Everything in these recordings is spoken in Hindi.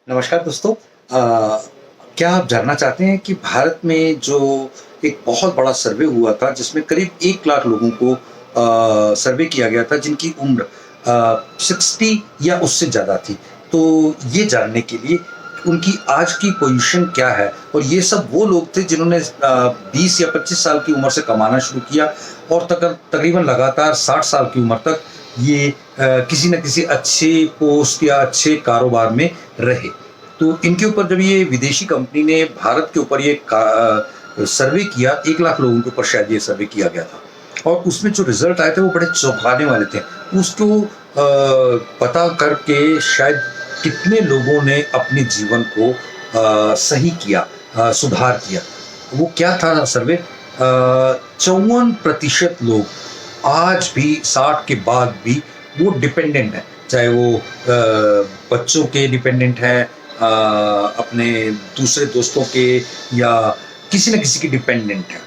नमस्कार दोस्तों। क्या आप जानना चाहते हैं कि भारत में जो एक बहुत बड़ा सर्वे हुआ था जिसमें करीब 1 लाख लोगों को सर्वे किया गया था जिनकी उम्र 60 या उससे ज़्यादा थी। तो ये जानने के लिए उनकी आज की पोजीशन क्या है, और ये सब वो लोग थे जिन्होंने 20 या 25 साल की उम्र से कमाना शुरू किया और तकरीबन लगातार 60 साल की उम्र तक ये किसी न किसी अच्छे पोस्ट या अच्छे कारोबार में रहे। तो इनके ऊपर जब ये विदेशी कंपनी ने भारत के ऊपर ये सर्वे किया, 1 लाख लोगों के ऊपर शायद ये सर्वे किया गया था, और उसमें जो रिजल्ट आए थे वो बड़े चौंकाने वाले थे। उसको पता करके शायद कितने लोगों ने अपने जीवन को सही किया, सुधार किया। वो क्या था सर्वे? 54% लोग आज भी 60 के बाद भी वो डिपेंडेंट है, चाहे वो बच्चों के डिपेंडेंट है, अपने दूसरे दोस्तों के, या किसी न किसी की डिपेंडेंट है।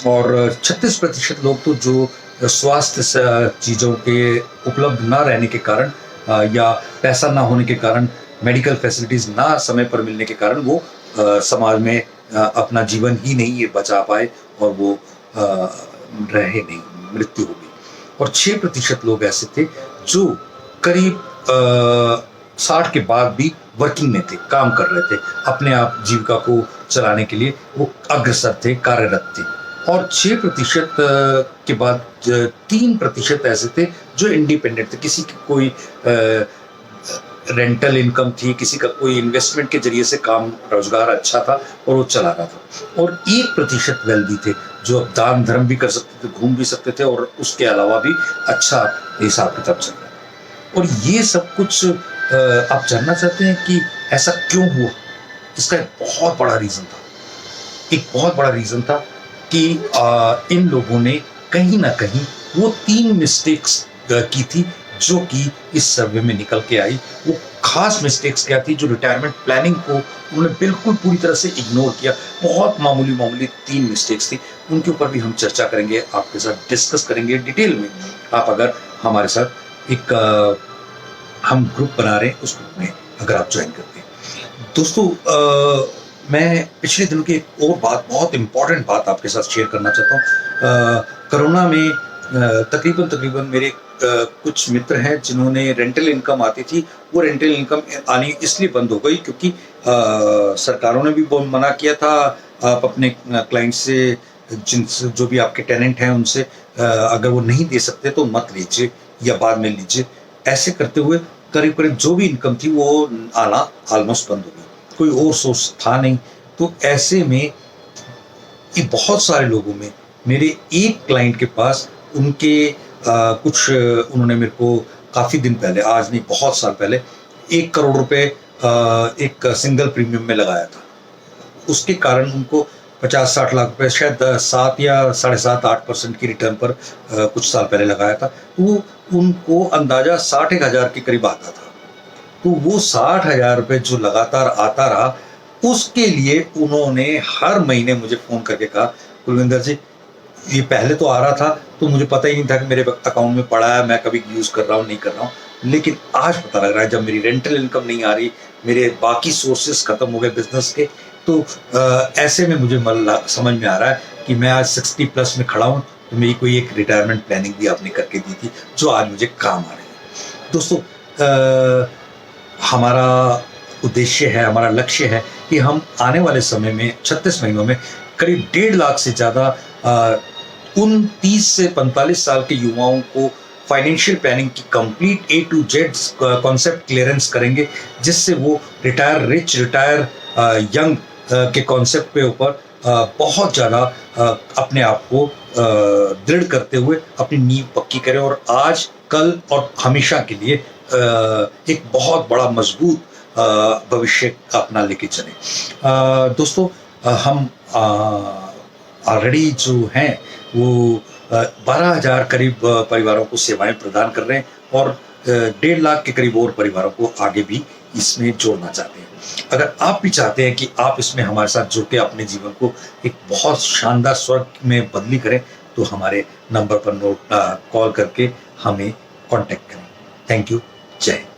और 36% लोग तो जो स्वास्थ्य चीज़ों के उपलब्ध ना रहने के कारण, या पैसा ना होने के कारण, मेडिकल फैसिलिटीज़ ना समय पर मिलने के कारण वो समाज में अपना जीवन ही नहीं ये बचा पाए, और वो रहे नहीं, मृत्यु हो गई। और 6% लोग ऐसे थे जो करीब 60 के बाद भी वर्किंग में थे, काम कर रहे थे, अपने आप जीविका को चलाने के लिए वो अग्रसर थे, कार्यरत थे। और 6% के बाद 3% ऐसे थे जो इंडिपेंडेंट थे, किसी की कोई रेंटल इनकम थी, किसी का कोई इन्वेस्टमेंट के जरिए से काम रोजगार अच्छा था और वो चला रहा था। और 1% वेल्दी थे जो अब दान धर्म भी कर सकते थे, घूम भी सकते थे, और उसके अलावा भी अच्छा हिसाब किताब चल रहा है। और ये सब कुछ आप जानना चाहते हैं कि ऐसा क्यों हुआ? इसका एक बहुत बड़ा रीज़न था। एक बहुत बड़ा रीज़न था कि इन लोगों ने कहीं न कहीं वो 3 मिस्टेक्स की थी जो कि इस सर्वे में निकल के आई। वो खास मिस्टेक्स क्या थी जो रिटायरमेंट प्लानिंग को उन्होंने बिल्कुल पूरी तरह से इग्नोर किया। बहुत मामूली 3 मिस्टेक्स थी, उनके ऊपर भी हम चर्चा करेंगे, आपके साथ डिस्कस करेंगे डिटेल में। आप अगर हमारे साथ एक हम ग्रुप बना रहे हैं, उस ग्रुप में अगर आप ज्वाइन करते हैं। दोस्तों, मैं पिछले दिनों की एक और बात, बहुत इम्पोर्टेंट बात आपके साथ शेयर करना चाहता हूँ। कोरोना में तकरीबन मेरे कुछ मित्र हैं जिन्होंने रेंटल इनकम आती थी, वो रेंटल इनकम आनी इसलिए बंद हो गई क्योंकि सरकारों ने भी बहुत मना किया था, आप अपने क्लाइंट से, जिनसे जो भी आपके टेनेंट हैं उनसे अगर वो नहीं दे सकते तो मत लीजिए या बाद में लीजिए। ऐसे करते हुए करीब जो भी इनकम थी वो आना ऑलमोस्ट बंद हो गई, कोई और सोर्स था नहीं। तो ऐसे में ये बहुत सारे लोगों में, मेरे एक क्लाइंट के पास उनके कुछ उन्होंने मेरे को काफ़ी दिन पहले, आज नहीं बहुत साल पहले, 1 करोड़ रुपए एक सिंगल प्रीमियम में लगाया था। उसके कारण उनको 50-60 लाख रुपए शायद 7 या 7.5-8% की रिटर्न पर कुछ साल पहले लगाया था। वो उनको अंदाजा 60,000 के करीब आता था। तो वो 60,000 रुपए जो लगातार आता रहा, उसके लिए उन्होंने हर महीने मुझे फ़ोन करके कहा, कुलविंदर जी, ये पहले तो आ रहा था तो मुझे पता ही नहीं था कि मेरे अकाउंट में पड़ा है, मैं कभी यूज़ कर रहा हूँ नहीं कर रहा हूँ, लेकिन आज पता लग रहा है जब मेरी रेंटल इनकम नहीं आ रही, मेरे बाकी सोर्सेस खत्म हो गए बिजनेस के, तो ऐसे में मुझे समझ में आ रहा है कि मैं आज 60 प्लस में खड़ा हूँ, तो मेरी कोई एक रिटायरमेंट प्लानिंग भी आपने करके दी थी जो आज मुझे काम आ रही है। दोस्तों, हमारा उद्देश्य है, हमारा लक्ष्य है कि हम आने वाले समय में 36 महीनों में करीब 1.5 लाख से ज़्यादा उन 30 से 45 साल के युवाओं को फाइनेंशियल प्लानिंग की complete A to Z concept clearance करेंगे, जिससे वो रिटायर रिच, रिटायर यंग के कॉन्सेप्ट पे ऊपर बहुत ज़्यादा अपने आप को दृढ़ करते हुए अपनी नींव पक्की करें, और आज, कल और हमेशा के लिए एक बहुत बड़ा मजबूत भविष्य अपना लेके चलें। दोस्तों, हम ऑलरेडी जो हैं वो 12,000 करीब परिवारों को सेवाएं प्रदान कर रहे हैं, और 1.5 लाख के करीब और परिवारों को आगे भी इसमें जोड़ना चाहते हैं। अगर आप भी चाहते हैं कि आप इसमें हमारे साथ जुड़ के अपने जीवन को एक बहुत शानदार स्वर्ग में बदली करें, तो हमारे नंबर पर कॉल करके हमें कांटेक्ट करें। Thank you. जय हिंद।